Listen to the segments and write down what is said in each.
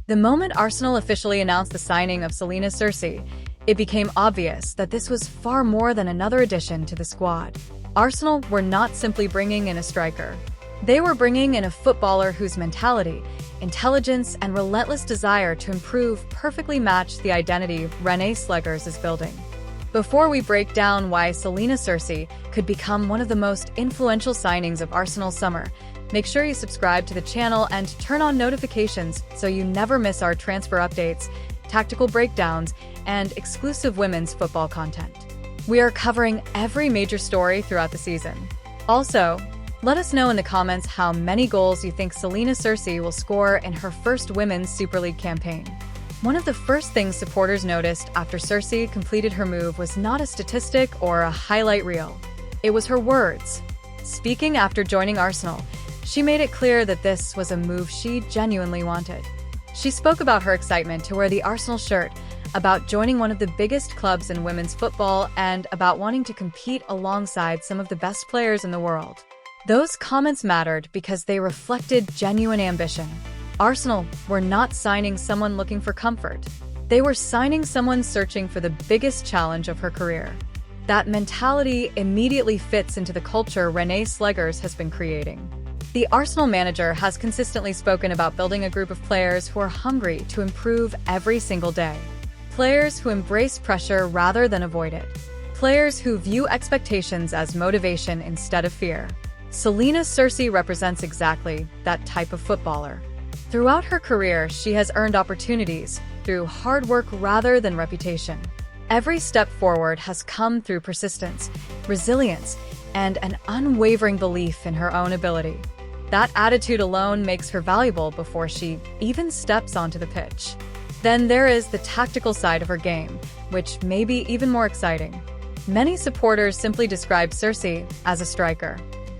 The moment Arsenal officially announced the signing of Selina Cerci, it became obvious that this was far more than another addition to the squad. Arsenal were not simply bringing in a striker. They were bringing in a footballer whose mentality, intelligence, and relentless desire to improve perfectly matched the identity Renée Slegers is building. Before we break down why Selina Cerci could become one of the most influential signings of Arsenal's summer, make sure you subscribe to the channel and turn on notifications so you never miss our transfer updates, tactical breakdowns, and exclusive women's football content. We are covering every major story throughout the season. Also, let us know in the comments how many goals you think Selina Cerci will score in her first Women's Super League campaign. One of the first things supporters noticed after Cerci completed her move was not a statistic or a highlight reel. It was her words. Speaking after joining Arsenal, she made it clear that this was a move she genuinely wanted. She spoke about her excitement to wear the Arsenal shirt, about joining one of the biggest clubs in women's football, and about wanting to compete alongside some of the best players in the world. Those comments mattered because they reflected genuine ambition. Arsenal were not signing someone looking for comfort. They were signing someone searching for the biggest challenge of her career. That mentality immediately fits into the culture Renée Slegers has been creating. The Arsenal manager has consistently spoken about building a group of players who are hungry to improve every single day. Players who embrace pressure rather than avoid it. Players who view expectations as motivation instead of fear. Selina Cerci represents exactly that type of footballer. Throughout her career, she has earned opportunities through hard work rather than reputation. Every step forward has come through persistence, resilience, and an unwavering belief in her own ability. That attitude alone makes her valuable before she even steps onto the pitch. Then there is the tactical side of her game, which may be even more exciting. Many supporters simply describe Cerci as a striker.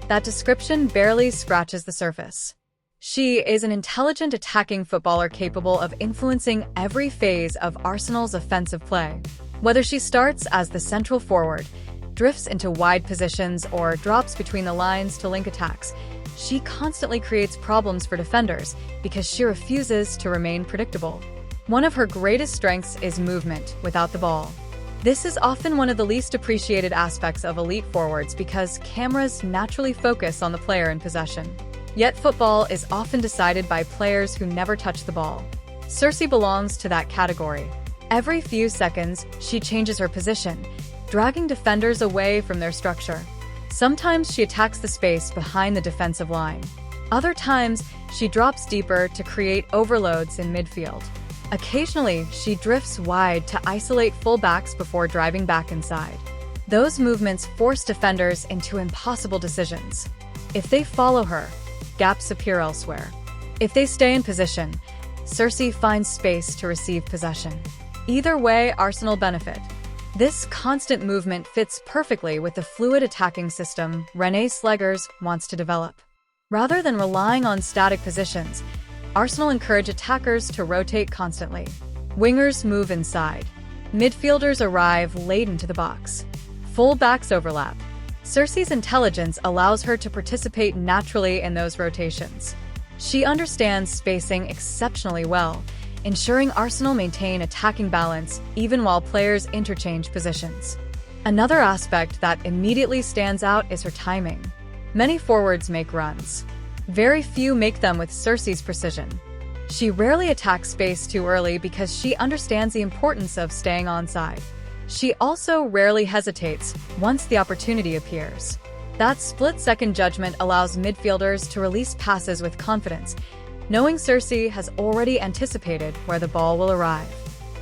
That description barely scratches the surface. She is an intelligent attacking footballer capable of influencing every phase of Arsenal's offensive play. Whether she starts as the central forward, drifts into wide positions, or drops between the lines to link attacks, she constantly creates problems for defenders because she refuses to remain predictable. One of her greatest strengths is movement without the ball. This is often one of the least appreciated aspects of elite forwards because cameras naturally focus on the player in possession. Yet football is often decided by players who never touch the ball. Cerci belongs to that category. Every few seconds, she changes her position, dragging defenders away from their structure. Sometimes she attacks the space behind the defensive line. Other times, she drops deeper to create overloads in midfield. Occasionally, she drifts wide to isolate fullbacks before driving back inside. Those movements force defenders into impossible decisions. If they follow her, gaps appear elsewhere. If they stay in position, Cerci finds space to receive possession. Either way, Arsenal benefit. This constant movement fits perfectly with the fluid attacking system Renée Slegers wants to develop. Rather than relying on static positions, Arsenal encourage attackers to rotate constantly. Wingers move inside. Midfielders arrive late into the box. Full-backs overlap. Cerci's intelligence allows her to participate naturally in those rotations. She understands spacing exceptionally well, ensuring Arsenal maintain attacking balance even while players interchange positions. Another aspect that immediately stands out is her timing. Many forwards make runs. Very few make them with Cerci's precision. She rarely attacks space too early because she understands the importance of staying onside. She also rarely hesitates once the opportunity appears. That split-second judgment allows midfielders to release passes with confidence, knowing Cerci has already anticipated where the ball will arrive.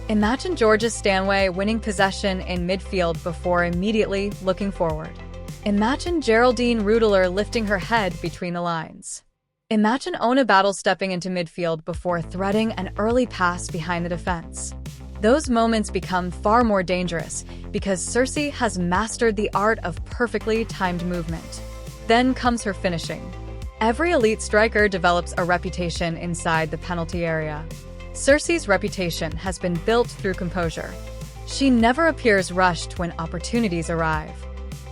Imagine Georgia Stanway winning possession in midfield before immediately looking forward. Imagine Geraldine Rudler lifting her head between the lines. Imagine Ona Battle stepping into midfield before threading an early pass behind the defense. Those moments become far more dangerous because Cerci has mastered the art of perfectly timed movement. Then comes her finishing. Every elite striker develops a reputation inside the penalty area. Cerci's reputation has been built through composure. She never appears rushed when opportunities arrive.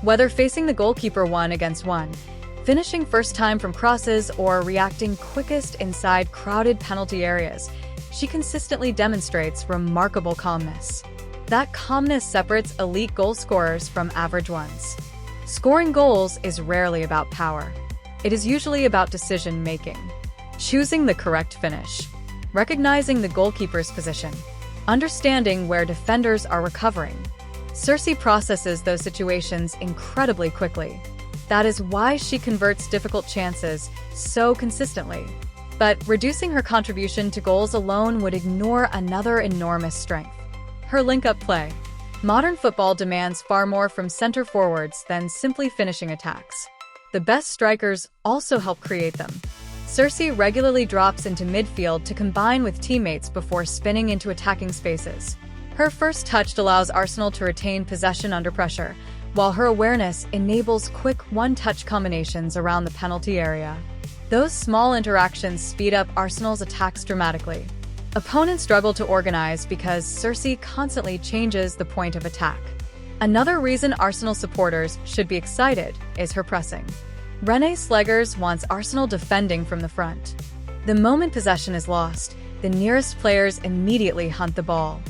Whether facing the goalkeeper 1-against-1, finishing first time from crosses, or reacting quickest inside crowded penalty areas, she consistently demonstrates remarkable calmness. That calmness separates elite goal scorers from average ones. Scoring goals is rarely about power. It is usually about decision-making. Choosing the correct finish. Recognizing the goalkeeper's position. Understanding where defenders are recovering. Cerci processes those situations incredibly quickly. That is why she converts difficult chances so consistently. But reducing her contribution to goals alone would ignore another enormous strength: her link-up play. Modern football demands far more from center forwards than simply finishing attacks. The best strikers also help create them. Cerci regularly drops into midfield to combine with teammates before spinning into attacking spaces. Her first touch allows Arsenal to retain possession under pressure, while her awareness enables quick one-touch combinations around the penalty area. Those small interactions speed up Arsenal's attacks dramatically. Opponents struggle to organize because Cerci constantly changes the point of attack. Another reason Arsenal supporters should be excited is her pressing. Renée Slegers wants Arsenal defending from the front. The moment possession is lost, the nearest players immediately hunt the ball.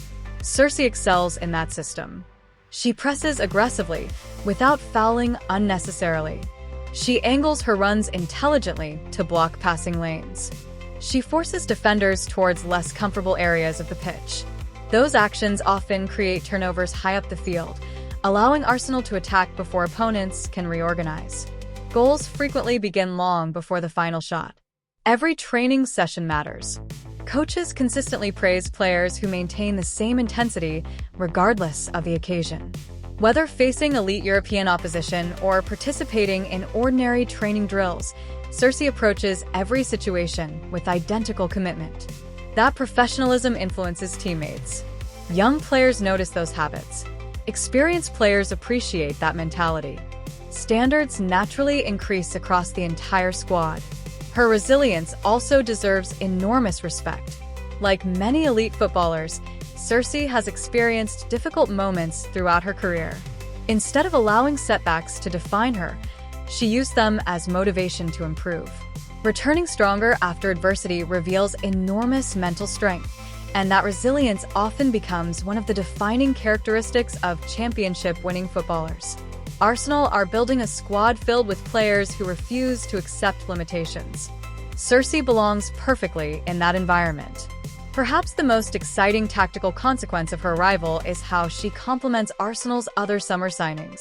Cerci excels in that system. She presses aggressively, without fouling unnecessarily. She angles her runs intelligently to block passing lanes. She forces defenders towards less comfortable areas of the pitch. Those actions often create turnovers high up the field, allowing Arsenal to attack before opponents can reorganize. Goals frequently begin long before the final shot. Every training session matters. Coaches consistently praise players who maintain the same intensity regardless of the occasion. Whether facing elite European opposition or participating in ordinary training drills, Cerci approaches every situation with identical commitment. That professionalism influences teammates. Young players notice those habits. Experienced players appreciate that mentality. Standards naturally increase across the entire squad. Her resilience also deserves enormous respect. Like many elite footballers, Cerci has experienced difficult moments throughout her career. Instead of allowing setbacks to define her, she used them as motivation to improve. Returning stronger after adversity reveals enormous mental strength, and that resilience often becomes one of the defining characteristics of championship-winning footballers. Arsenal are building a squad filled with players who refuse to accept limitations. Cerci belongs perfectly in that environment. Perhaps the most exciting tactical consequence of her arrival is how she complements Arsenal's other summer signings.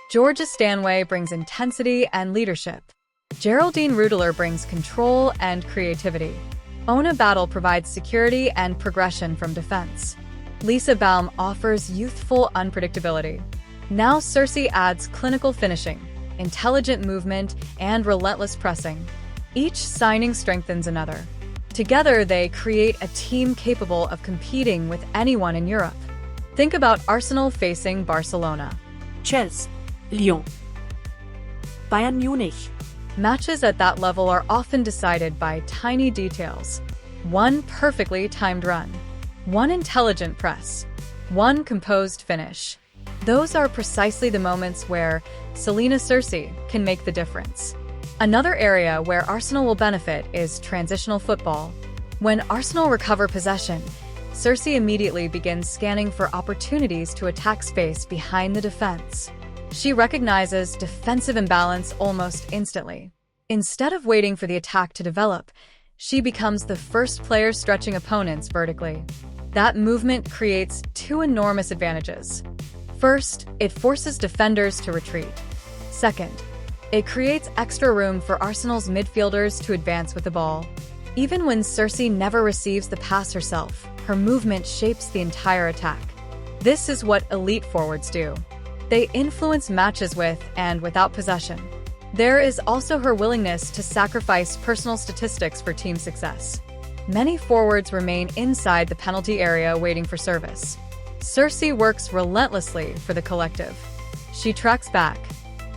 Georgia Stanway brings intensity and leadership. Geraldine Rudeler brings control and creativity. Ona Battle provides security and progression from defense. Lisa Baum offers youthful unpredictability. Now Cerci adds clinical finishing, intelligent movement, and relentless pressing. Each signing strengthens another. Together, they create a team capable of competing with anyone in Europe. Think about Arsenal facing Barcelona. Chelsea, Lyon, Bayern Munich. Matches at that level are often decided by tiny details. One perfectly timed run. One intelligent press. One composed finish. Those are precisely the moments where Selina Cerci can make the difference. Another area where Arsenal will benefit is transitional football. When Arsenal recover possession, Cerci immediately begins scanning for opportunities to attack space behind the defense. She recognizes defensive imbalance almost instantly. Instead of waiting for the attack to develop, she becomes the first player stretching opponents vertically. That movement creates two enormous advantages. First, it forces defenders to retreat. Second, it creates extra room for Arsenal's midfielders to advance with the ball. Even when Cerci never receives the pass herself, her movement shapes the entire attack. This is what elite forwards do. They influence matches with and without possession. There is also her willingness to sacrifice personal statistics for team success. Many forwards remain inside the penalty area waiting for service. Cerci works relentlessly for the collective. She tracks back.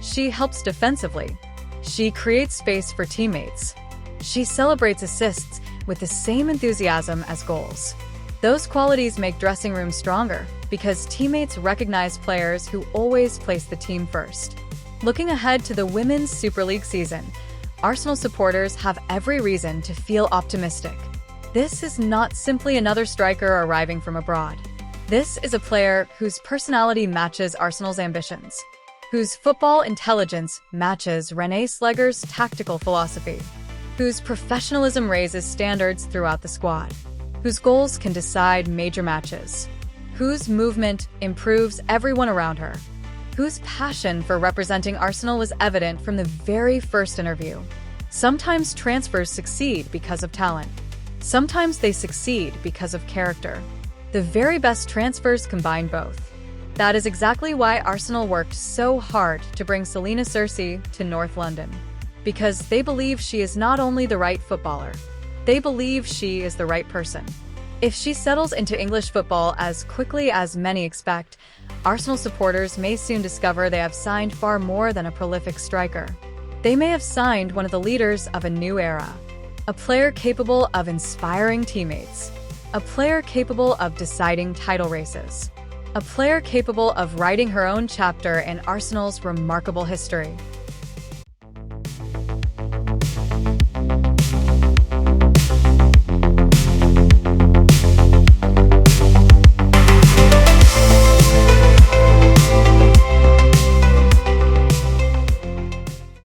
She helps defensively. She creates space for teammates. She celebrates assists with the same enthusiasm as goals. Those qualities make dressing rooms stronger because teammates recognize players who always place the team first. Looking ahead to the Women's Super League season, Arsenal supporters have every reason to feel optimistic. This is not simply another striker arriving from abroad. This is a player whose personality matches Arsenal's ambitions, whose football intelligence matches Renée Slegers' tactical philosophy, whose professionalism raises standards throughout the squad, whose goals can decide major matches, whose movement improves everyone around her, whose passion for representing Arsenal was evident from the very first interview. Sometimes transfers succeed because of talent. Sometimes they succeed because of character. The very best transfers combine both. That is exactly why Arsenal worked so hard to bring Selina Cerci to North London. Because they believe she is not only the right footballer, they believe she is the right person. If she settles into English football as quickly as many expect, Arsenal supporters may soon discover they have signed far more than a prolific striker. They may have signed one of the leaders of a new era, a player capable of inspiring teammates, a player capable of deciding title races, a player capable of writing her own chapter in Arsenal's remarkable history.